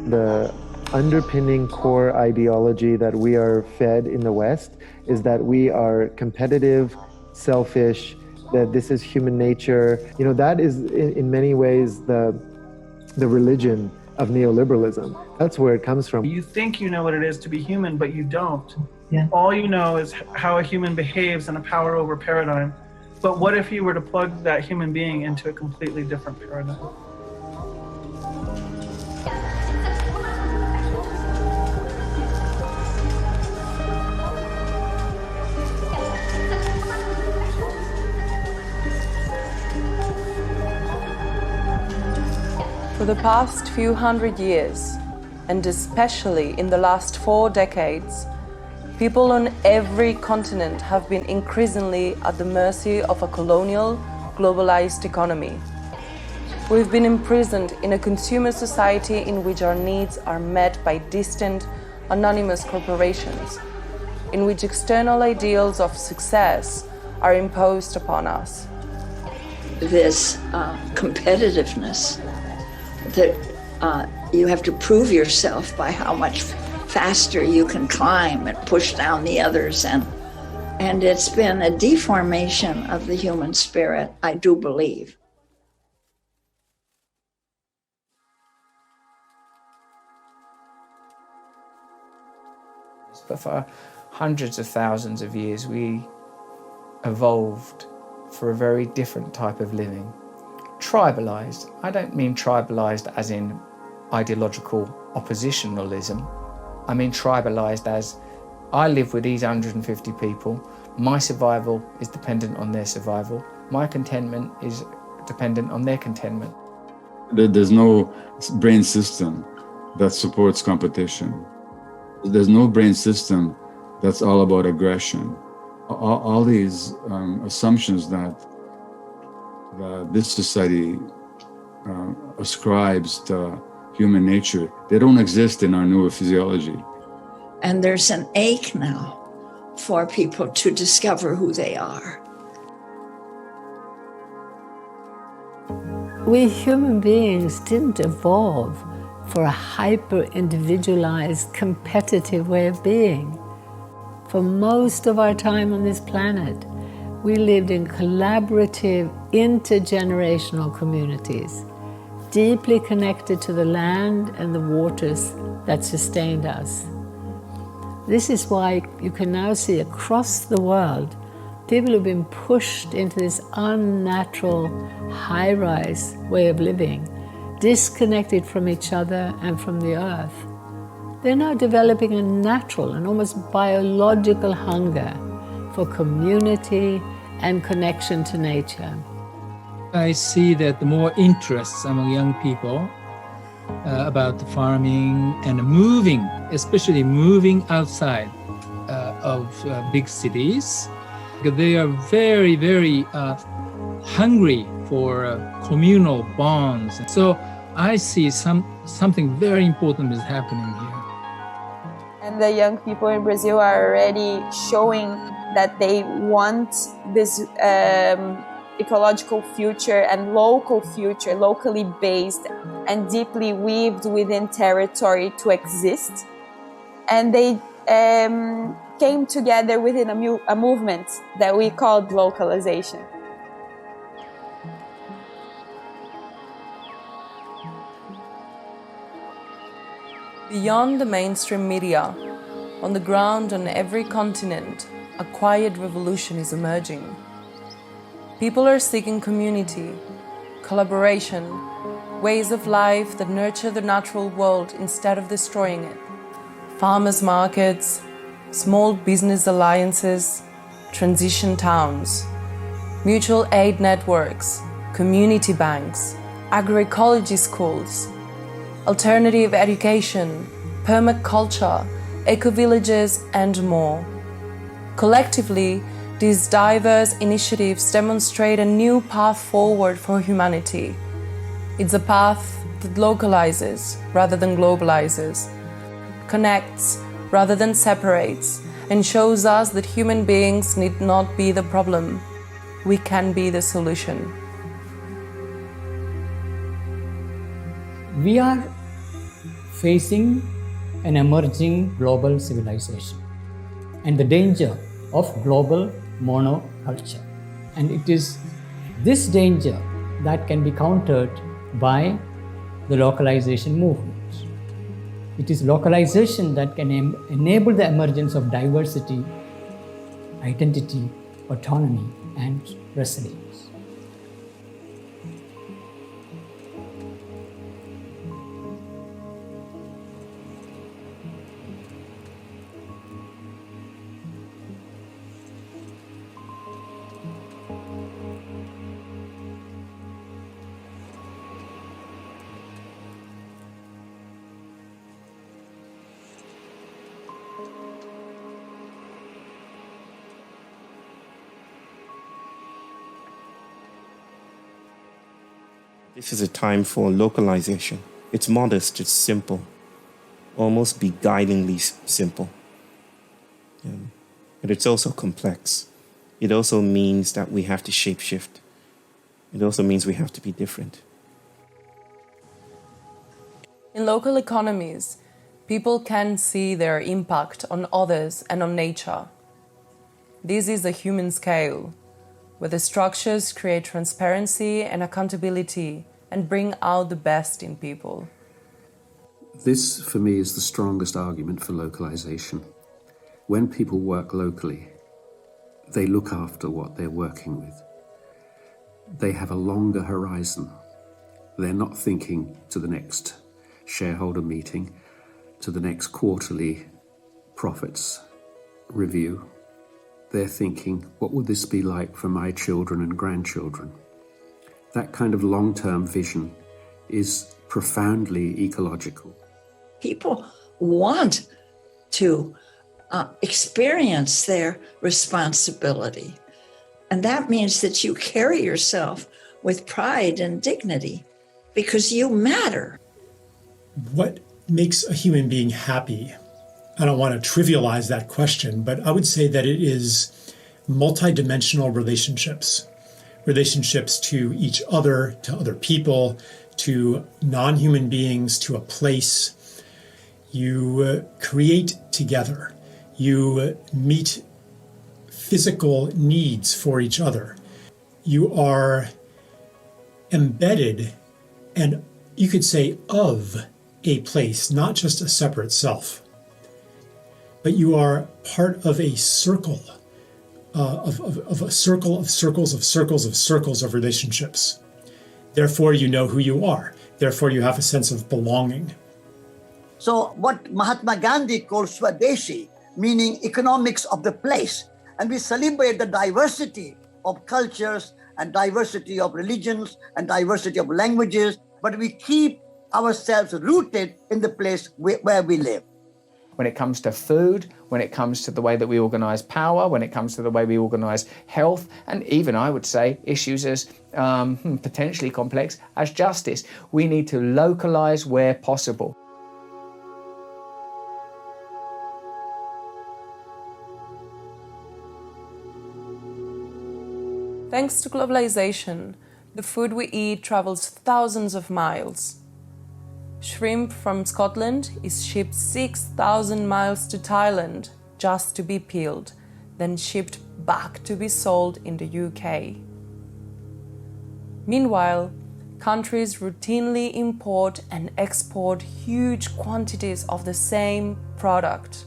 The underpinning core ideology that we are fed in the West is that we are competitive, selfish, that this is human nature. You know, that is in many ways the religion of neoliberalism. That's where it comes from. You think you know what it is to be human, but you don't. Yeah. All you know is how a human behaves in a power over paradigm. But what if you were to plug that human being into a completely different paradigm? For the past few hundred years, and especially in the last 4 decades, people on every continent have been increasingly at the mercy of a colonial, globalized economy. We've been imprisoned in a consumer society in which our needs are met by distant, anonymous corporations, in which external ideals of success are imposed upon us. This competitiveness that you have to prove yourself by how much faster you can climb and push down the others, and it's been a deformation of the human spirit, I do believe. But for hundreds of thousands of years, we evolved for a very different type of living. Tribalized. I don't mean tribalized as in ideological oppositionalism. I mean tribalized as I live with these 150 people. My survival is dependent on their survival. My contentment is dependent on their contentment. There's no brain system that supports competition. There's no brain system that's all about aggression. All these assumptions that this society ascribes to human nature, they don't exist in our neurophysiology. And there's an ache now for people to discover who they are. We human beings didn't evolve for a hyper-individualized, competitive way of being. For most of our time on this planet, we lived in collaborative, intergenerational communities, deeply connected to the land and the waters that sustained us. This is why you can now see across the world, people who've been pushed into this unnatural, high-rise way of living, disconnected from each other and from the earth. They're now developing a natural and almost biological hunger for community and connection to nature. I see that the more interest among young people about the farming and moving, especially moving outside of big cities, because they are very, very hungry for communal bonds. So I see something very important is happening here. And the young people in Brazil are already showing that they want this ecological future and local future, locally based and deeply weaved within territory to exist. And they came together within a movement that we called localization. Beyond the mainstream media, on the ground on every continent, a quiet revolution is emerging. People are seeking community, collaboration, ways of life that nurture the natural world instead of destroying it. Farmers' markets, small business alliances, transition towns, mutual aid networks, community banks, agroecology schools, alternative education, permaculture, eco-villages, and more. Collectively, these diverse initiatives demonstrate a new path forward for humanity. It's a path that localizes rather than globalizes, connects rather than separates, and shows us that human beings need not be the problem. We can be the solution. We are facing an emerging global civilization and the danger of global monoculture. And it is this danger that can be countered by the localization movement. It is localization that can enable the emergence of diversity, identity, autonomy, and resilience. This is a time for localization. It's modest, it's simple, almost beguilingly simple. But it's also complex. It also means that we have to shapeshift. It also means we have to be different. In local economies, people can see their impact on others and on nature. This is a human scale, where the structures create transparency and accountability and bring out the best in people. This, for me, is the strongest argument for localization. When people work locally, they look after what they're working with. They have a longer horizon. They're not thinking to the next shareholder meeting, to the next quarterly profits review. They're thinking, what would this be like for my children and grandchildren? That kind of long-term vision is profoundly ecological. People want to experience their responsibility. And that means that you carry yourself with pride and dignity because you matter. What makes a human being happy? I don't want to trivialize that question, but I would say that it is multidimensional relationships. Relationships to each other, to other people, to non-human beings, to a place. You create together. You meet physical needs for each other. You are embedded and you could say of a place, not just a separate self. But you are part of a circle, of a circle of circles of circles of circles of relationships. Therefore, you know who you are. Therefore, you have a sense of belonging. So what Mahatma Gandhi calls Swadeshi, meaning economics of the place. And we celebrate the diversity of cultures and diversity of religions and diversity of languages, but we keep ourselves rooted in the place where we live. When it comes to food, when it comes to the way that we organise power, when it comes to the way we organise health, and even, I would say, issues as potentially complex as justice, we need to localise where possible. Thanks to globalization, the food we eat travels thousands of miles. Shrimp from Scotland is shipped 6,000 miles to Thailand just to be peeled, then shipped back to be sold in the UK. Meanwhile, countries routinely import and export huge quantities of the same product.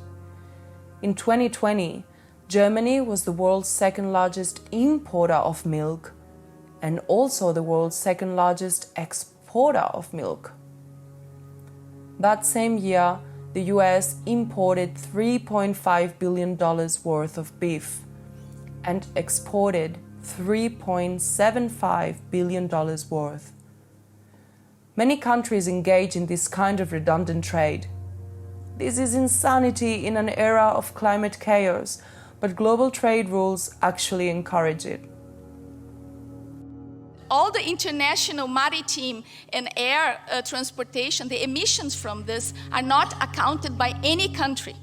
In 2020, Germany was the world's second largest importer of milk and also the world's second largest exporter of milk. That same year, the US imported $3.5 billion worth of beef and exported $3.75 billion worth. Many countries engage in this kind of redundant trade. This is insanity in an era of climate chaos, but global trade rules actually encourage it. All the international maritime and air transportation, the emissions from this are not accounted by any country.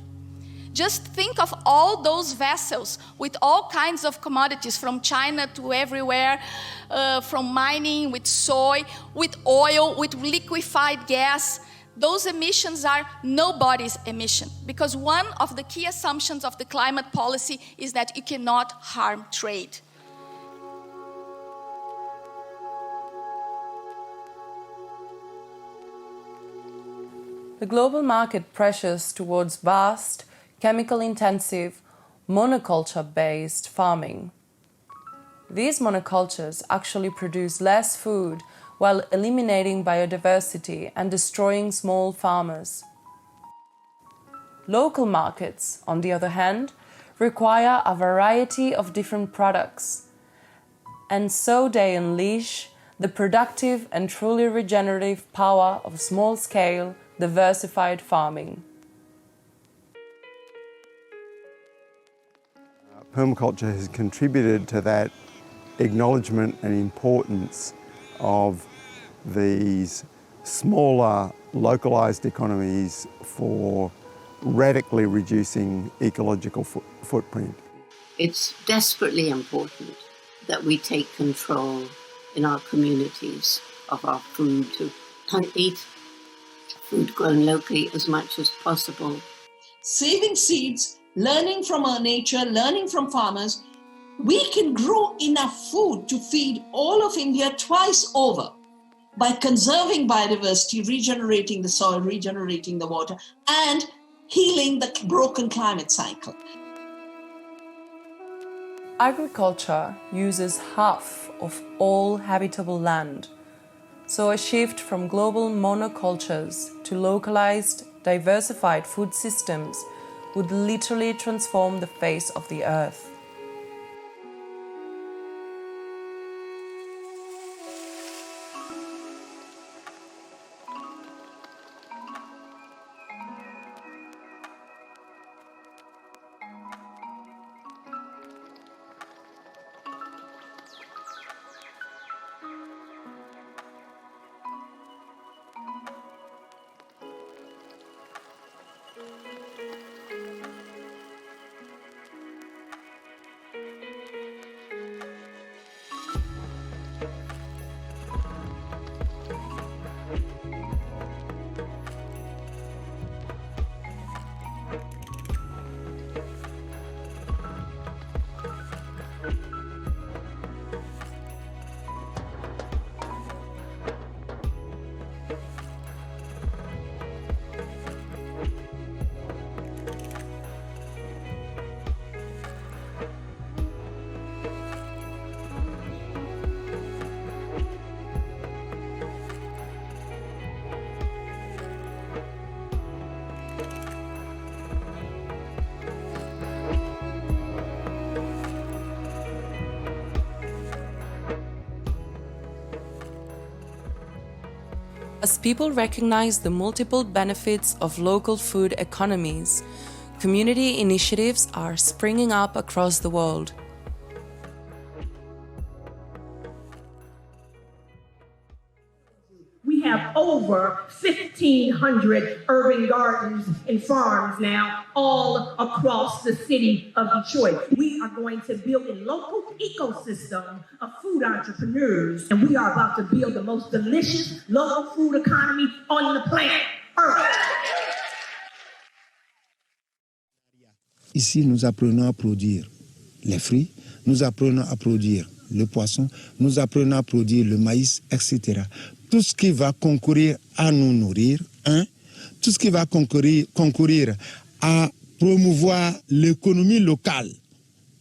Just think of all those vessels with all kinds of commodities from China to everywhere, from mining, with soy, with oil, with liquefied gas. those emissions are nobody's emission, because one of the key assumptions of the climate policy is that you cannot harm trade. The global market pressures towards vast, chemical-intensive, monoculture-based farming. These monocultures actually produce less food while eliminating biodiversity and destroying small farmers. Local markets, on the other hand, require a variety of different products, and so they unleash the productive and truly regenerative power of small-scale, diversified farming. Permaculture has contributed to that acknowledgement and importance of these smaller, localized economies for radically reducing ecological footprint. It's desperately important that we take control in our communities of our food, to eat food grown locally as much as possible. Saving seeds, learning from our nature, learning from farmers, we can grow enough food to feed all of India twice over by conserving biodiversity, regenerating the soil, regenerating the water, and healing the broken climate cycle. Agriculture uses half of all habitable land, so a shift from global monocultures to localized, diversified food systems would literally transform the face of the earth. As people recognize the multiple benefits of local food economies, community initiatives are springing up across the world. We have over 1,500 urban gardens and farms now all across the city of Detroit. We are going to build a local ecosystem of food entrepreneurs, and we are about to build the most delicious local food economy on the planet Earth. Ici, nous apprenons à produire les fruits, nous apprenons à produire le poisson, nous apprenons à produire le maïs, etc. Tout ce qui va concourir à nous nourrir, tout ce qui va concourir à promouvoir l'économie locale,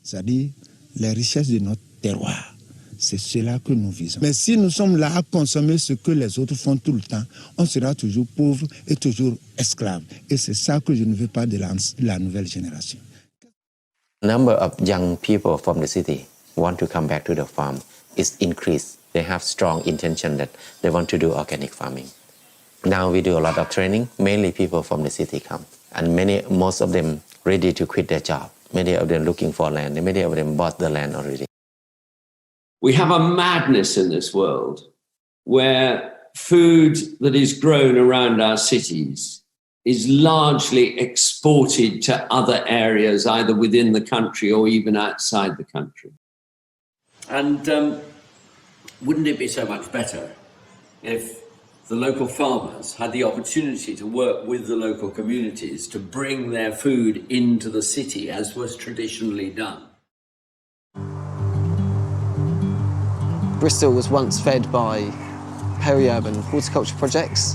c'est-à-dire les richesses de notre terroir. C'est cela que nous visons. Mais si nous sommes là à consommer ce que les autres font tout le temps, on sera toujours pauvre et toujours esclave. Et c'est ça que je ne veux pas de la nouvelle génération. Number of young people from the city want to come back to the farm is increased. They have strong intention that they want to do organic farming. Now we do a lot of training, mainly people from the city come. And most of them ready to quit their job. Many of them looking for land, and many of them bought the land already. We have a madness in this world where food that is grown around our cities is largely exported to other areas, either within the country or even outside the country. And wouldn't it be so much better if the local farmers had the opportunity to work with the local communities to bring their food into the city as was traditionally done. Bristol was once fed by peri-urban horticulture projects,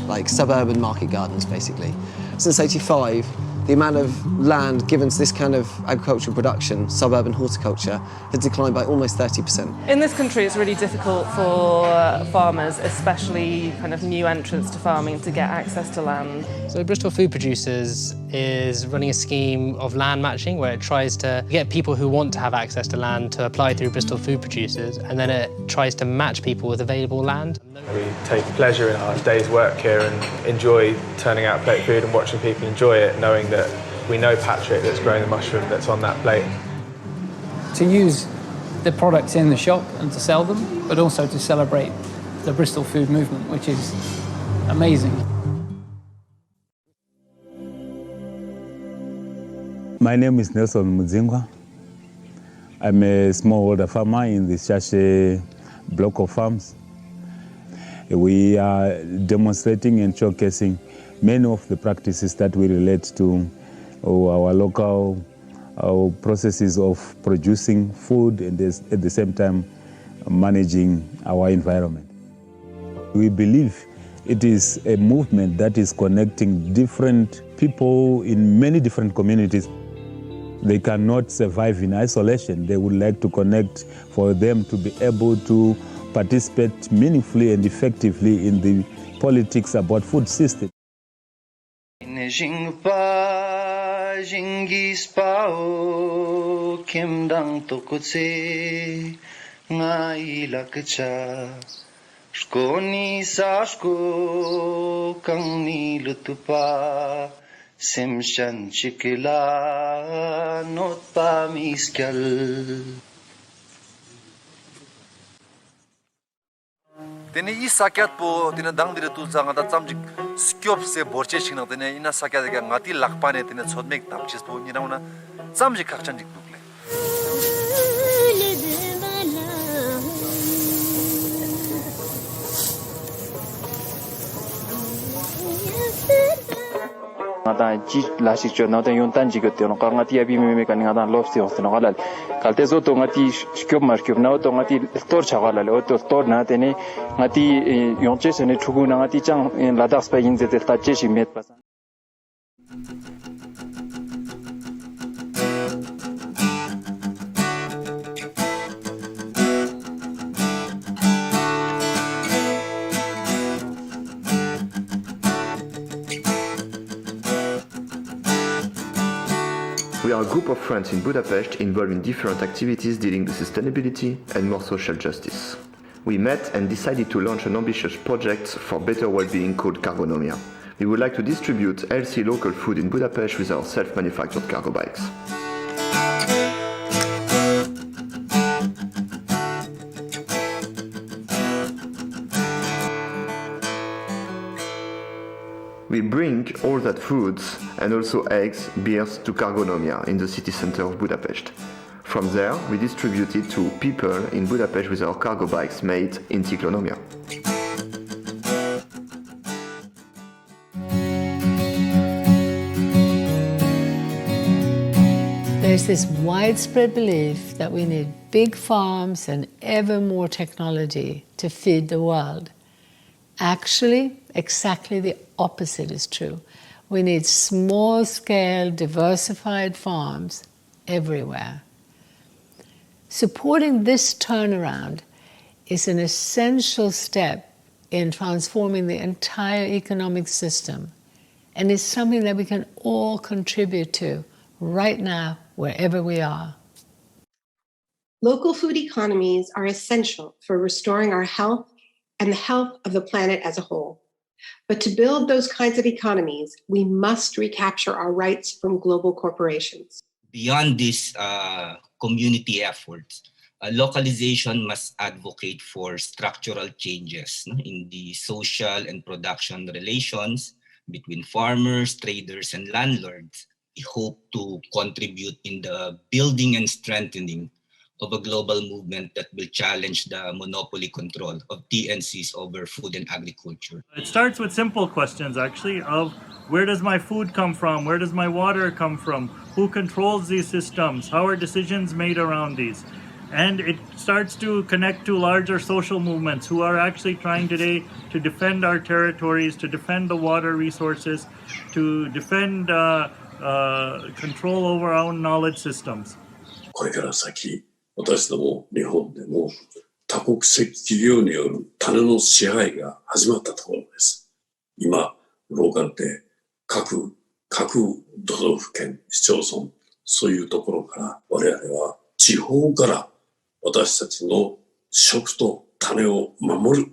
like suburban market gardens, basically. Since '85, the amount of land given to this kind of agricultural production, suburban horticulture, has declined by almost 30%. In this country, it's really difficult for farmers, especially kind of new entrants to farming, to get access to land. So Bristol Food Producers is running a scheme of land matching where it tries to get people who want to have access to land to apply through Bristol Food Producers, and then it tries to match people with available land. We take pleasure in our day's work here and enjoy turning out plate food and watching people enjoy it, knowing that we know Patrick that's growing the mushroom that's on that plate. To use the products in the shop and to sell them, but also to celebrate the Bristol food movement, which is amazing. My name is Nelson Muzingwa. I'm a smallholder farmer in the Shashe block of farms. We are demonstrating and showcasing many of the practices that we relate to our local processes of producing food and at the same time managing our environment. We believe it is a movement that is connecting different people in many different communities. They cannot survive in isolation. They would like to connect for them to be able to participate meaningfully and effectively in the politics about food system. Tene I sakyat po tene dang dire tu zanga da chamjik skyop se borche chingna tene ina sakyat ga ngati lakpa ne tene chodmek tapchis po ni na chamjik khakchan dik dukle ngata ji la si cho na ta yon tan ji ge te no ka ngati abi me ka ngata lof si os no galal kalte zo to ngati skyop mar skyop na to ngati tor cha galal o to tor na te ne ngati yon che se ne chugu na ngati chang la das pa yin ze te ta che shi met pa. We are a group of friends in Budapest involved in different activities dealing with sustainability and more social justice. We met and decided to launch an ambitious project for better well-being called Cargonomia. We would like to distribute healthy local food in Budapest with our self-manufactured cargo bikes. We bring all that foods and also eggs, beers to Cargonomia in the city center of Budapest. From there, we distribute it to people in Budapest with our cargo bikes made in Tiklonomia. There's this widespread belief that we need big farms and ever more technology to feed the world. Actually, exactly the opposite is true. We need small-scale, diversified farms everywhere. Supporting this turnaround is an essential step in transforming the entire economic system, and is something that we can all contribute to right now, wherever we are. Local food economies are essential for restoring our health and the health of the planet as a whole. But to build those kinds of economies, we must recapture our rights from global corporations. Beyond these community efforts, localization must advocate for structural changes in the social and production relations between farmers, traders, and landlords. We hope to contribute in the building and strengthening of a global movement that will challenge the monopoly control of TNCs over food and agriculture. It starts with simple questions, actually, of where does my food come from? Where does my water come from? Who controls these systems? How are decisions made around these? And it starts to connect to larger social movements who are actually trying today to defend our territories, to defend the water resources, to defend control over our own knowledge systems. これから先、私ども日本でも多国籍企業による種の支配が始まったところです。今、ローカルって各都道府県、市町村、そういうところから我々は地方から私たちの食と種を守る。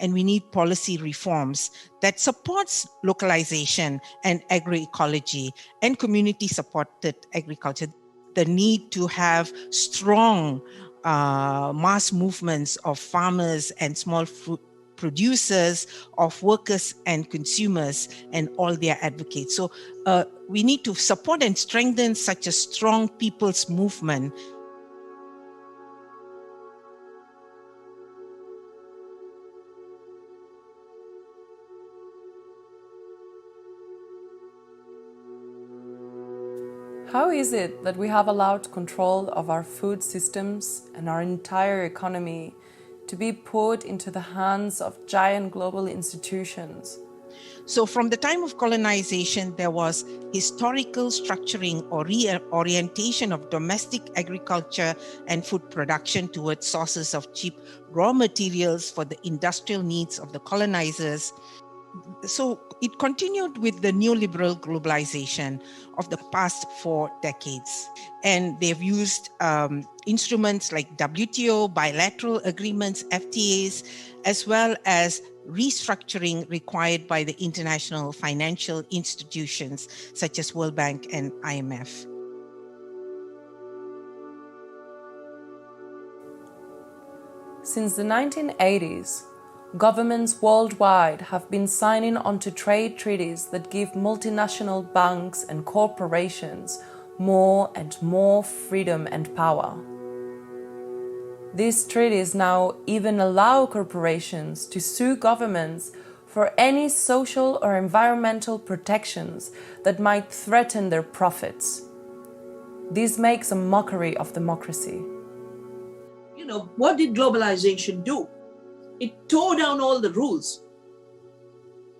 And we need policy reforms that supports localization and agroecology and community-supported agriculture. The need to have strong mass movements of farmers and small food producers, of workers and consumers, and all their advocates. So we need to support and strengthen such a strong people's movement. How is it that we have allowed control of our food systems and our entire economy to be put into the hands of giant global institutions? So from the time of colonization, there was historical structuring or reorientation of domestic agriculture and food production towards sources of cheap raw materials for the industrial needs of the colonizers. So it continued with the neoliberal globalization of the past 4 decades. And they've used instruments like WTO, bilateral agreements, FTAs, as well as restructuring required by the international financial institutions such as World Bank and IMF. Since the 1980s, governments worldwide have been signing onto trade treaties that give multinational banks and corporations more and more freedom and power. These treaties now even allow corporations to sue governments for any social or environmental protections that might threaten their profits. This makes a mockery of democracy. You know, what did globalization do? It tore down all the rules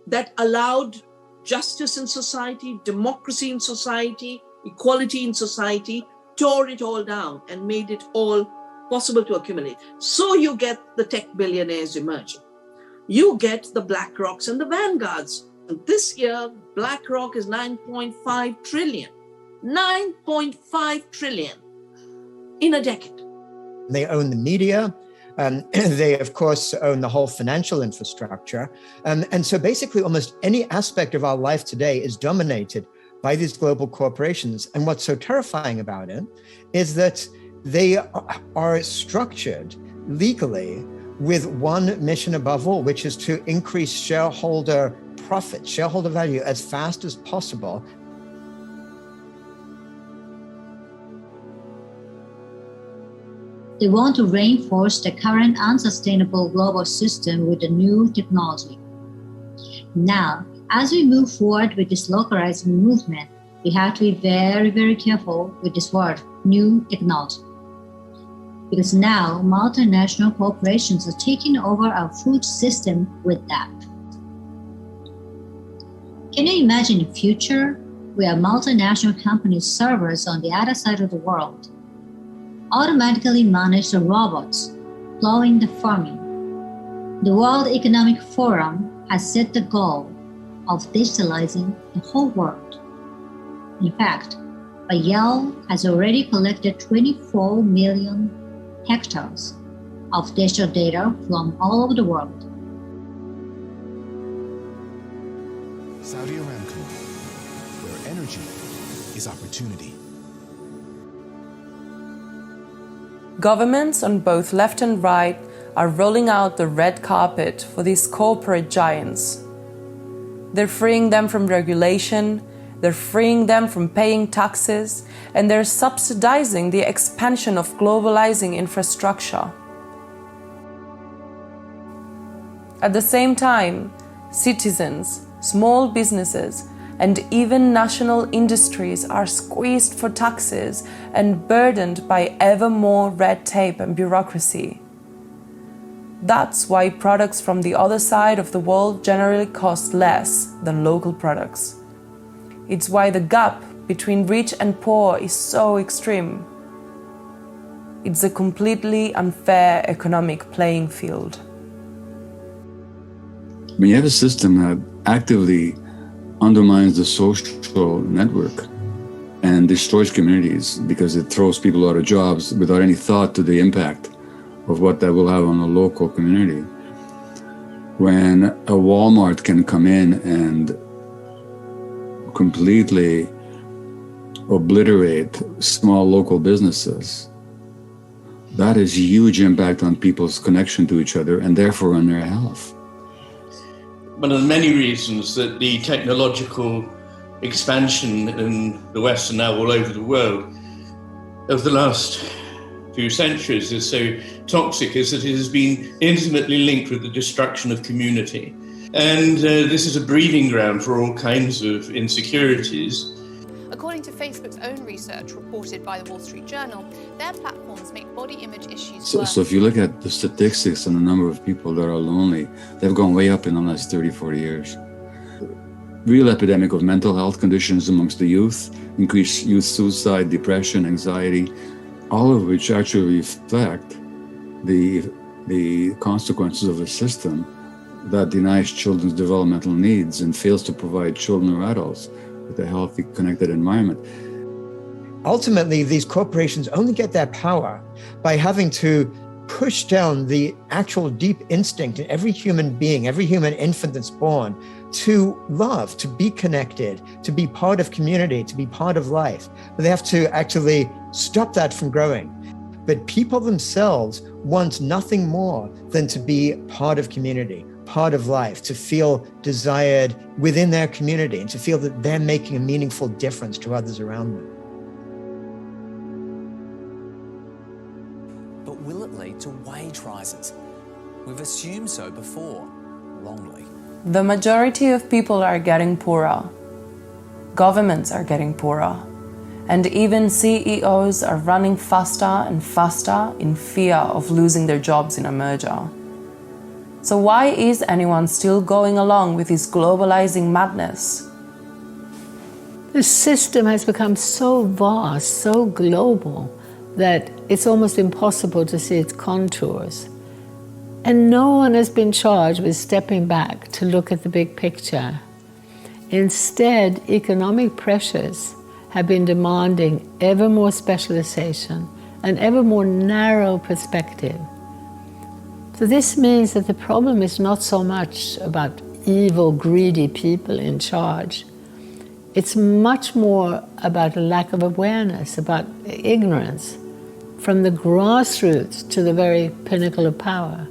that allowed justice in society, democracy in society, equality in society, tore it all down and made it all possible to accumulate. So you get the tech billionaires emerging. You get the BlackRocks and the Vanguards. And this year, BlackRock is 9.5 trillion. 9.5 trillion in a decade. They own the media. They, of course, own the whole financial infrastructure. And so basically almost any aspect of our life today is dominated by these global corporations. And what's so terrifying about it is that they are structured legally with one mission above all, which is to increase shareholder profit, shareholder value as fast as possible. They want to reinforce the current unsustainable global system with a new technology. Now, as we move forward with this localizing movement, we have to be very, very careful with this word, new technology. Because now multinational corporations are taking over our food system with that. Can you imagine a future where multinational companies' servers on the other side of the world automatically manage the robots plowing the farming? The World Economic Forum has set the goal of digitalizing the whole world. In fact, Yale has already collected 24 million hectares of digital data from all over the world. Saudi Aramco, where energy is opportunity. Governments on both left and right are rolling out the red carpet for these corporate giants. They're freeing them from regulation they're freeing them from paying taxes, and they're subsidizing the expansion of globalizing infrastructure. At the same time, citizens, small businesses, and even national industries are squeezed for taxes and burdened by ever more red tape and bureaucracy. That's why products from the other side of the world generally cost less than local products. It's why the gap between rich and poor is so extreme. It's a completely unfair economic playing field. When you have a system that actively undermines the social network and destroys communities because it throws people out of jobs without any thought to the impact of what that will have on a local community. When a Walmart can come in and completely obliterate small local businesses, that has huge impact on people's connection to each other and therefore on their health. One of the many reasons that the technological expansion in the West and now all over the world of the last few centuries is so toxic is that it has been intimately linked with the destruction of community. And this is a breeding ground for all kinds of insecurities. According to Facebook's own research reported by the Wall Street Journal, their platforms make body image issues worse. So if you look at the statistics and the number of people that are lonely, they've gone way up in the last 30, 40 years. Real epidemic of mental health conditions amongst the youth, increased youth suicide, depression, anxiety, all of which actually reflect the consequences of a system that denies children's developmental needs and fails to provide children or adults with a healthy, connected environment. Ultimately, these corporations only get their power by having to push down the actual deep instinct in every human being, every human infant that's born, to love, to be connected, to be part of community, to be part of life. But they have to actually stop that from growing. But people themselves want nothing more than to be part of community, part of life, to feel desired within their community and to feel that they're making a meaningful difference to others around them. But will it lead to wage rises? We've assumed so before, wrongly. The majority of people are getting poorer. Governments are getting poorer. And even CEOs are running faster and faster in fear of losing their jobs in a merger. So why is anyone still going along with this globalizing madness? The system has become so vast, so global, that it's almost impossible to see its contours. And no one has been charged with stepping back to look at the big picture. Instead, economic pressures have been demanding ever more specialization and ever more narrow perspective. So this means that the problem is not so much about evil, greedy people in charge. It's much more about a lack of awareness, about ignorance, from the grassroots to the very pinnacle of power.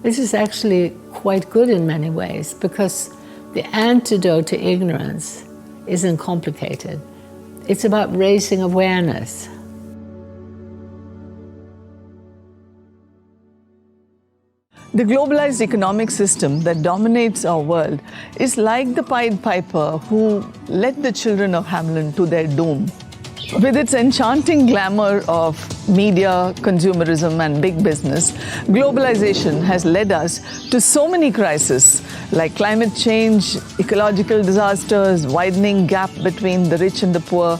This is actually quite good in many ways, because the antidote to ignorance isn't complicated. It's about raising awareness. The globalized economic system that dominates our world is like the Pied Piper who led the children of Hamelin to their doom. With its enchanting glamour of media, consumerism, and big business, globalization has led us to so many crises like climate change, ecological disasters, widening gap between the rich and the poor,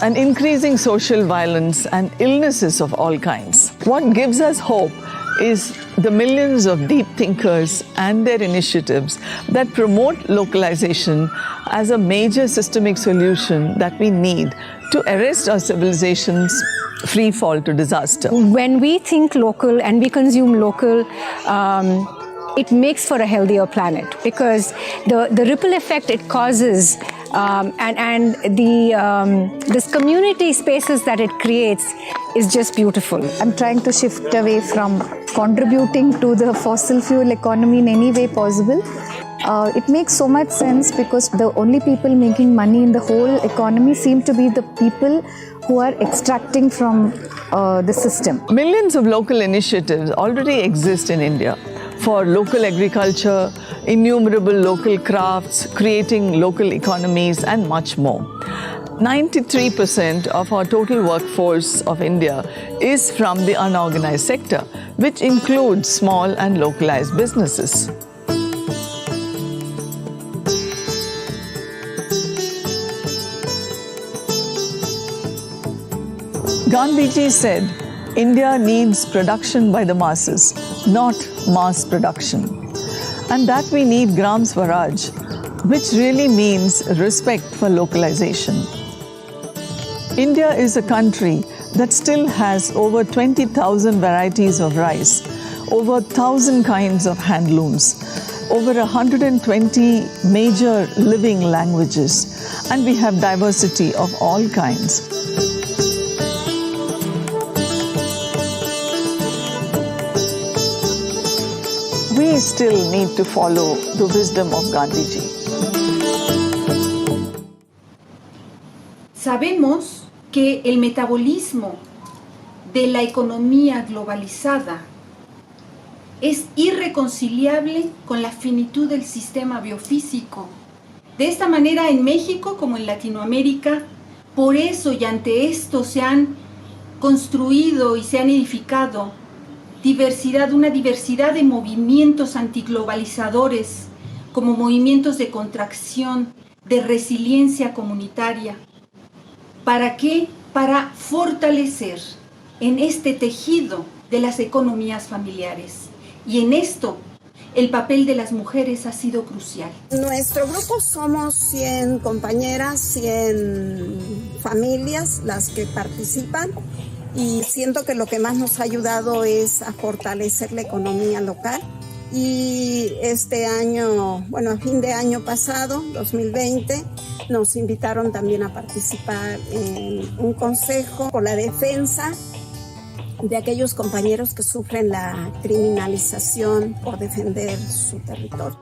and increasing social violence and illnesses of all kinds. What gives us hope is the millions of deep thinkers and their initiatives that promote localization as a major systemic solution that we need to arrest our civilization's free fall to disaster. When we think local and we consume local, it makes for a healthier planet, because the ripple effect it causes and this community spaces that it creates is just beautiful. I'm trying to shift away from contributing to the fossil fuel economy in any way possible. It makes so much sense because the only people making money in the whole economy seem to be the people who are extracting from the system. Millions of local initiatives already exist in India for local agriculture, innumerable local crafts, creating local economies, and much more. 93% of our total workforce of India is from the unorganized sector, which includes small and localized businesses. Gandhiji said, India needs production by the masses, not mass production. And that we need Gram Swaraj, which really means respect for localization. India is a country that still has over 20,000 varieties of rice, over 1,000 kinds of handlooms, over 120 major living languages, and we have diversity of all kinds. We still need to follow the wisdom of Gandhiji. Sabemos que el metabolismo de la economía globalizada es irreconciliable con la finitud del sistema biofísico. De esta manera, en México como en Latinoamérica, por eso y ante esto se han construido y se han edificado una diversidad de movimientos antiglobalizadores, como movimientos de contracción, de resiliencia comunitaria. ¿Para qué? Para fortalecer en este tejido de las economías familiares. Y en esto, el papel de las mujeres ha sido crucial. Nuestro grupo somos 100 compañeras, 100 familias las que participan. Y siento que lo que más nos ha ayudado es a fortalecer la economía local. Y este año, bueno, a fin de año pasado, 2020, nos invitaron también a participar en un consejo por la defensa de aquellos compañeros que sufren la criminalización por defender su territorio.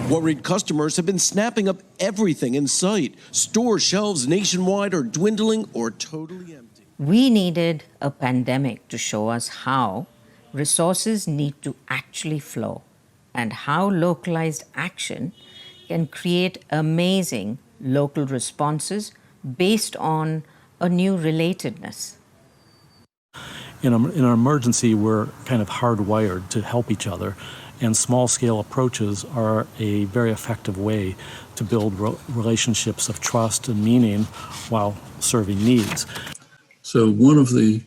Worried customers have been snapping up everything in sight. Store shelves nationwide are dwindling or totally empty. We needed a pandemic to show us how resources need to actually flow and how localized action can create amazing local responses based on a new relatedness. In an emergency, we're kind of hardwired to help each other. And small-scale approaches are a very effective way to build relationships of trust and meaning while serving needs. So one of the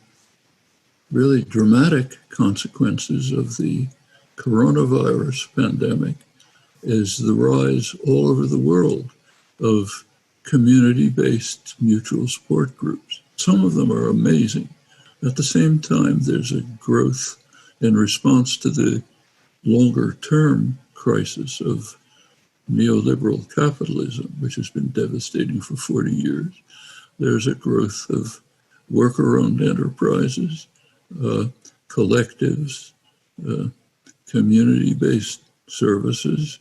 really dramatic consequences of the coronavirus pandemic is the rise all over the world of community-based mutual support groups. Some of them are amazing. At the same time, there's a growth in response to the longer-term crisis of neoliberal capitalism, which has been devastating for 40 years. There's a growth of worker-owned enterprises, collectives, community-based services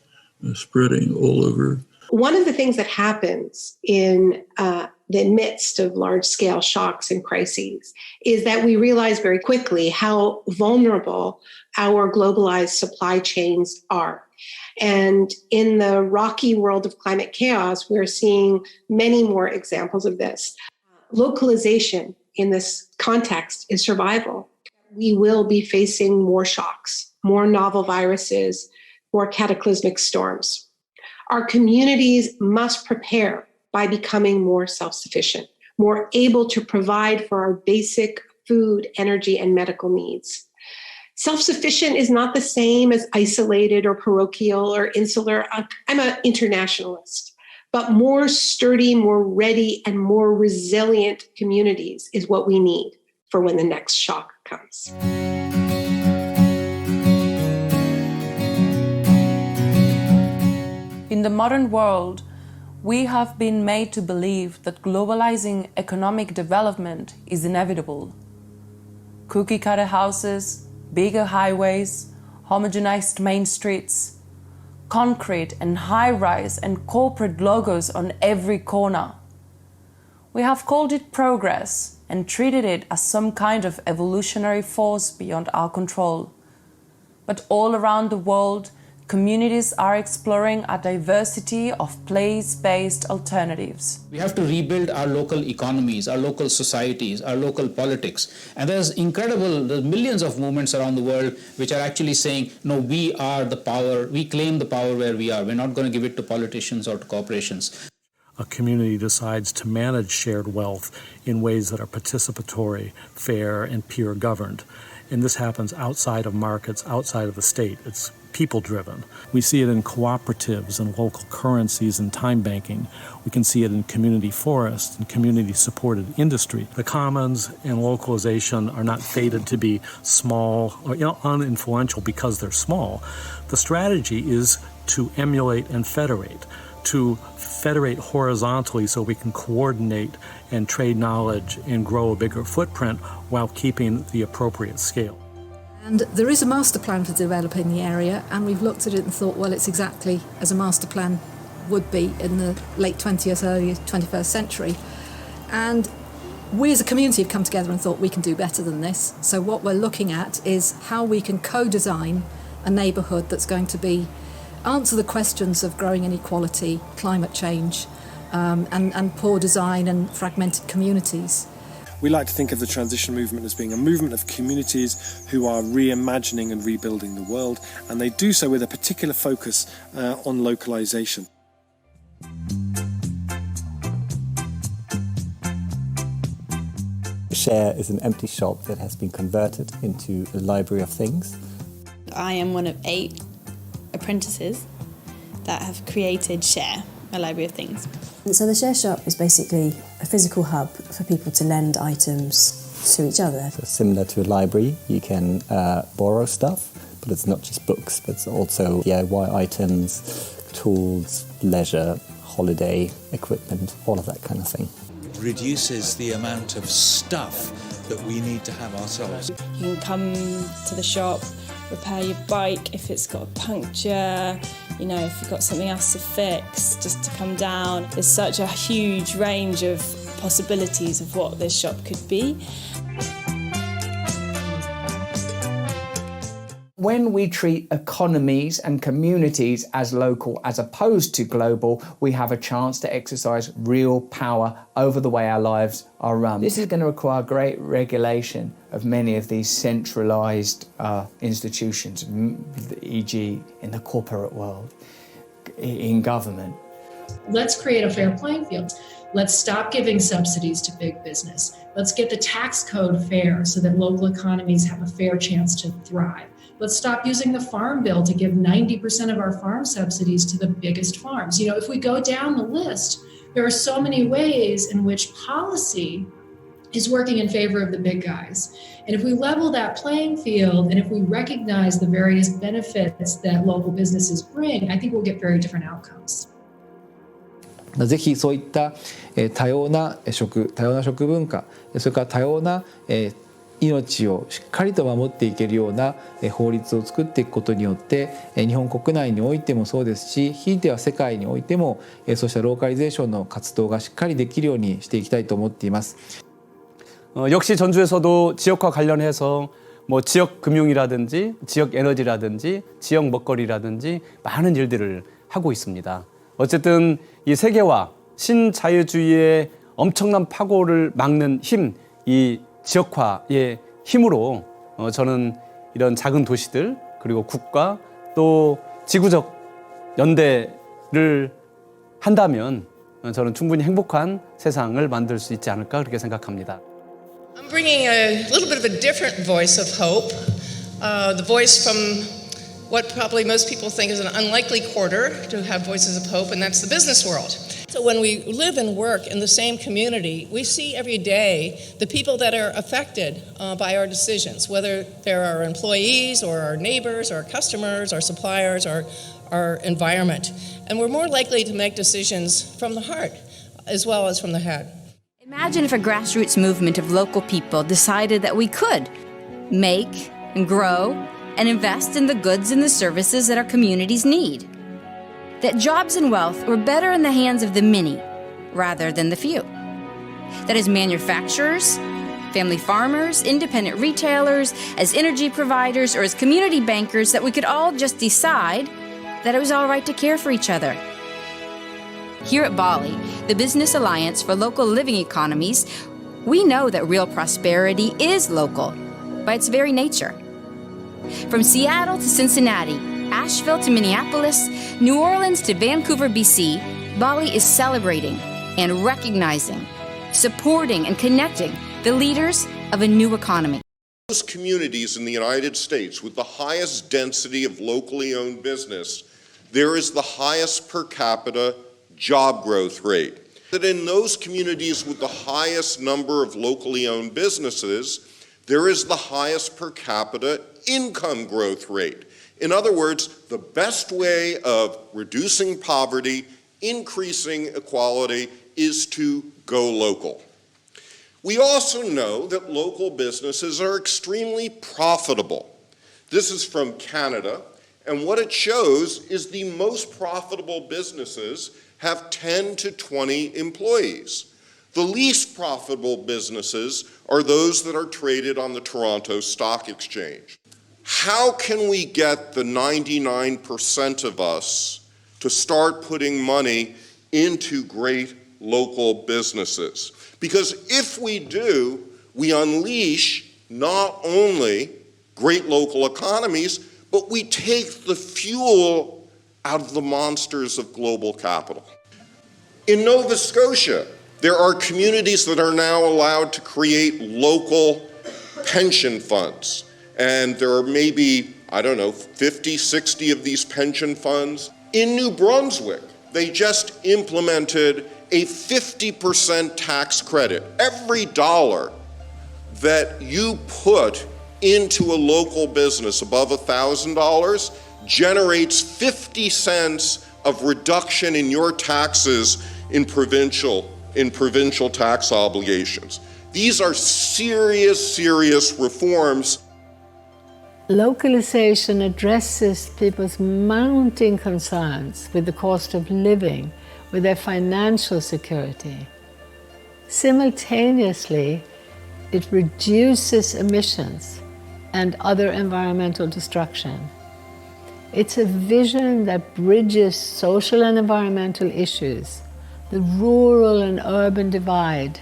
spreading all over. One of the things that happens in the midst of large-scale shocks and crises is that we realize very quickly how vulnerable our globalized supply chains are. And in the rocky world of climate chaos, we're seeing many more examples of this. Localization in this context is survival. We will be facing more shocks, more novel viruses, more cataclysmic storms. Our communities must prepare by becoming more self-sufficient, more able to provide for our basic food, energy, and medical needs. Self-sufficient is not the same as isolated or parochial or insular. I'm an internationalist, but more sturdy, more ready, and more resilient communities is what we need for when the next shock comes. In the modern world, we have been made to believe that globalizing economic development is inevitable. cookie-cutter houses, bigger highways, homogenized main streets, concrete and high-rise and corporate logos on every corner. We have called it progress and treated it as some kind of evolutionary force beyond our control. But all around the world, communities are exploring a diversity of place-based alternatives. We have to rebuild our local economies, our local societies, our local politics. And there's millions of movements around the world which are actually saying, no, we are the power, we claim the power where we are. We're not going to give it to politicians or to corporations. A community decides to manage shared wealth in ways that are participatory, fair, and peer-governed. And this happens outside of markets, outside of the state. It's people-driven. We see it in cooperatives and local currencies and time banking. We can see it in community forests and community-supported industry. The commons and localization are not fated to be small or uninfluential because they're small. The strategy is to emulate and federate, to federate horizontally so we can coordinate and trade knowledge and grow a bigger footprint while keeping the appropriate scale. And there is a master plan for developing the area, and we've looked at it and thought, well, it's exactly as a master plan would be in the late 20th, early 21st century. And we as a community have come together and thought we can do better than this. So what we're looking at is how we can co-design a neighbourhood that's going to answer the questions of growing inequality, climate change, and poor design and fragmented communities. We like to think of the transition movement as being a movement of communities who are reimagining and rebuilding the world, and they do so with a particular focus on localization. Share is an empty shop that has been converted into a library of things. I am one of 8 apprentices that have created Share, a library of things. So the Share Shop is basically a physical hub for people to lend items to each other. So similar to a library, you can borrow stuff, but it's not just books, but it's also DIY items, tools, leisure, holiday equipment, all of that kind of thing. It reduces the amount of stuff that we need to have ourselves. You can come to the shop, repair your bike if it's got a puncture, if you've got something else to fix, just to come down. There's such a huge range of possibilities of what this shop could be. When we treat economies and communities as local as opposed to global, we have a chance to exercise real power over the way our lives are run. This is going to require great regulation of many of these centralized institutions, e.g. in the corporate world, in government. Let's create a fair playing field. Let's stop giving subsidies to big business. Let's get the tax code fair so that local economies have a fair chance to thrive. Let's stop using the Farm Bill to give 90% of our farm subsidies to the biggest farms. If we go down the list, there are so many ways in which policy is working in favor of the big guys. And if we level that playing field, and if we recognize the various benefits that local businesses bring, I think we'll get very different outcomes. ぜひそういった多様な食文化、それから多様な命をしっかりと守っていけるような法律を作っていくことによって日本国内においてもそうですし、ひいては世界においてもそうしたローカリゼーションの活動がしっかりできるようにしていきたいと思っています。 역시 전주에서도 지역화 관련해서 지역 금융이라든지 지역 에너지라든지 지역 먹거리라든지 많은 일들을 하고 있습니다. 어쨌든 이 세계화, 신자유주의의 엄청난 파고를 막는 힘, 이 지역화의 힘으로 저는 이런 작은 도시들 그리고 국가 또 지구적 연대를 한다면 저는 충분히 행복한 세상을 만들 수 있지 않을까 그렇게 생각합니다. I'm bringing a little bit of a different voice of hope, the voice from what probably most people think is an unlikely quarter to have voices of hope, and that's the business world. So when we live and work in the same community, we see every day the people that are affected by our decisions, whether they're our employees or our neighbors or our customers, our suppliers, or our environment. And we're more likely to make decisions from the heart as well as from the head. Imagine if a grassroots movement of local people decided that we could make and grow and invest in the goods and the services that our communities need. That jobs and wealth were better in the hands of the many rather than the few. That as manufacturers, family farmers, independent retailers, as energy providers, or as community bankers, that we could all just decide that it was all right to care for each other. Here at Bali, the Business Alliance for Local Living Economies, we know that real prosperity is local by its very nature. From Seattle to Cincinnati, Asheville to Minneapolis, New Orleans to Vancouver, BC, Bali is celebrating and recognizing, supporting and connecting the leaders of a new economy. Those communities in the United States with the highest density of locally owned business, there is the highest per capita job growth rate. That in those communities with the highest number of locally owned businesses, there is the highest per capita income growth rate. In other words, the best way of reducing poverty, increasing equality, is to go local. We also know that local businesses are extremely profitable. This is from Canada, and what it shows is the most profitable businesses have 10 to 20 employees. The least profitable businesses are those that are traded on the Toronto Stock Exchange. How can we get the 99% of us to start putting money into great local businesses? Because if we do, we unleash not only great local economies, but we take the fuel out of the monsters of global capital. In Nova Scotia, there are communities that are now allowed to create local pension funds. And there are maybe, 50, 60 of these pension funds. In New Brunswick, they just implemented a 50% tax credit. Every dollar that you put into a local business above $1,000 generates 50 cents of reduction in your taxes in provincial tax obligations. These are serious, serious reforms. Localization addresses people's mounting concerns with the cost of living, with their financial security. Simultaneously, it reduces emissions and other environmental destruction. It's a vision that bridges social and environmental issues, the rural and urban divide,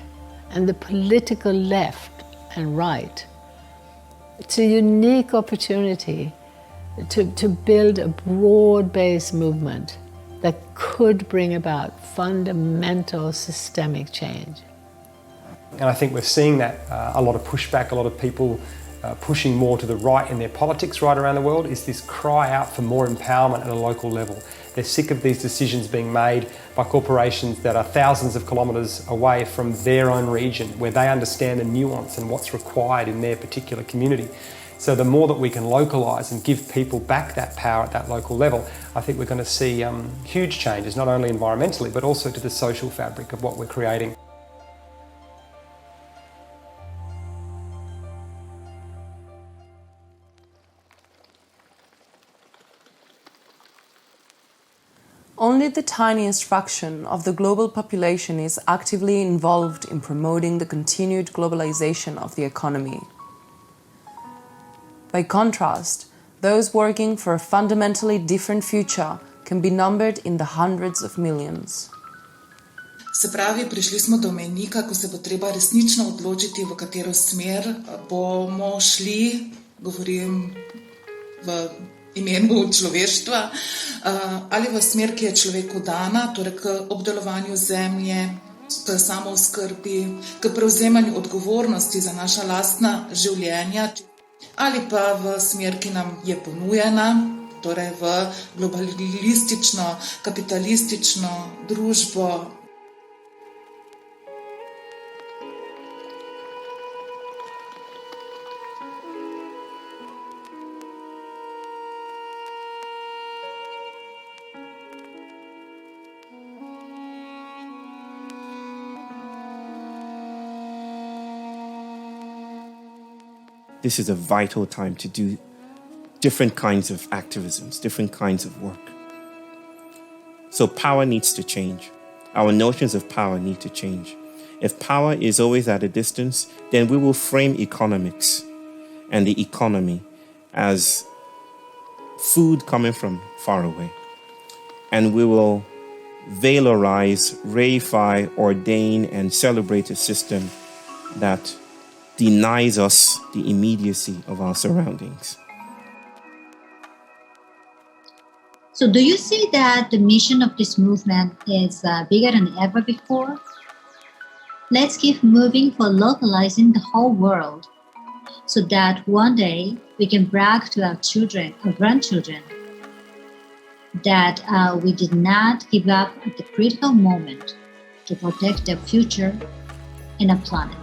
and the political left and right. It's a unique opportunity to build a broad-based movement that could bring about fundamental systemic change. And I think we're seeing that a lot of pushback, a lot of people pushing more to the right in their politics right around the world is this cry out for more empowerment at a local level. They're sick of these decisions being made by corporations that are thousands of kilometres away from their own region, where they understand the nuance and what's required in their particular community. So the more that we can localise and give people back that power at that local level, I think we're going to see huge changes, not only environmentally, but also to the social fabric of what we're creating. Only the tiniest fraction of the global population is actively involved in promoting the continued globalization of the economy. By contrast, those working for a fundamentally different future can be numbered in the hundreds of millions. Se pravi, prišli smo do mejnika, ko se bo treba resnično odločiti, v katero smer bomo šli, govorim v imenu človeštva, ali v smer, ki je človeku dana, torej k obdelovanju zemlje, k samooskrbi, k prevzemanju odgovornosti za naša lastna življenja, ali pa v smer, ki nam je ponujena, torej v globalistično, kapitalistično družbo. this is a vital time to do different kinds of activisms, different kinds of work. So power needs to change. Our notions of power need to change. If power is always at a distance, then we will frame economics and the economy as food coming from far away. And we will valorize, reify, ordain, and celebrate a system that denies us the immediacy of our surroundings. So do you see that the mission of this movement is bigger than ever before? Let's keep moving for localizing the whole world so that one day we can brag to our children or grandchildren that we did not give up at the critical moment to protect their future and our planet.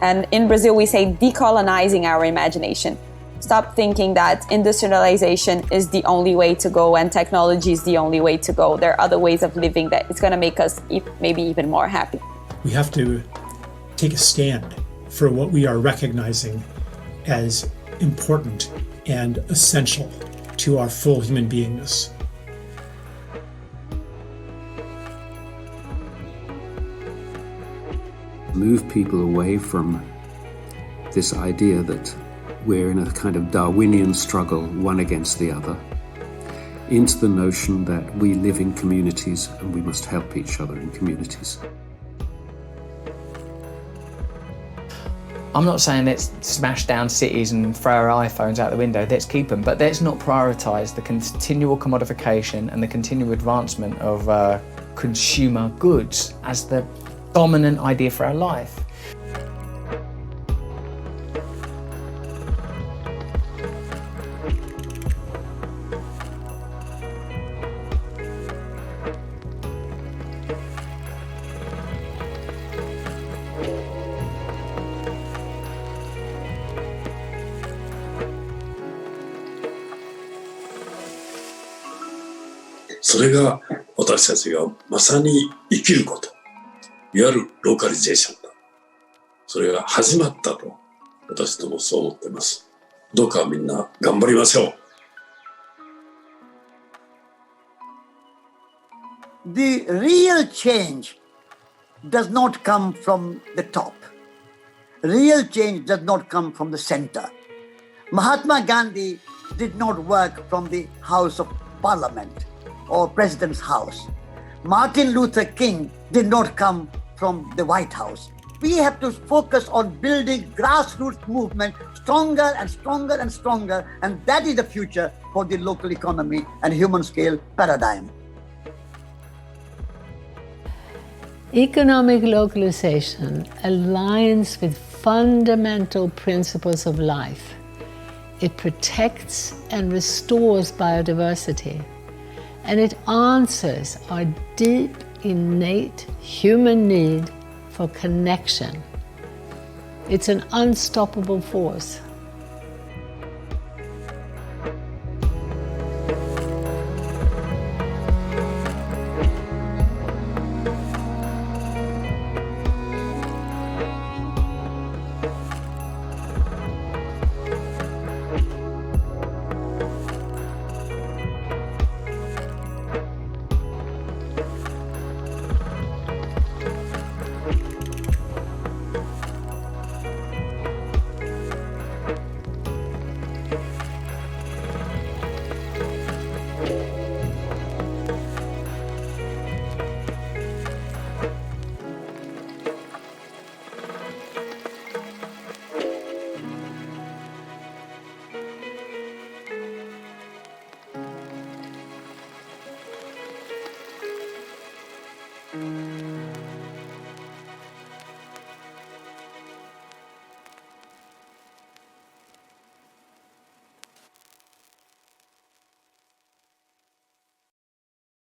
And in Brazil, we say decolonizing our imagination. Stop thinking that industrialization is the only way to go and technology is the only way to go. There are other ways of living that it's going to make us maybe even more happy. We have to take a stand for what we are recognizing as important and essential to our full human beingness. Move people away from this idea that we're in a kind of Darwinian struggle, one against the other, into the notion that we live in communities and we must help each other in communities. I'm not saying let's smash down cities and throw our iPhones out the window, let's keep them, but let's not prioritise the continual commodification and the continual advancement of consumer goods as the dominant idea for our life. "それが私たちがまさに生きること、いわゆるローカリゼーションだ。それが始まったと私どもそう思っています。どうかみんな頑張りましょう。The real change does not come from the top. Real change does not come from the center. Mahatma Gandhi did not work from the House of Parliament or President's house. Martin Luther King did not come from the White House. We have to focus on building grassroots movement stronger and stronger and stronger, and that is the future for the local economy and human scale paradigm. Economic localization aligns with fundamental principles of life. It protects and restores biodiversity, and it answers our deep, innate human need for connection. It's an unstoppable force.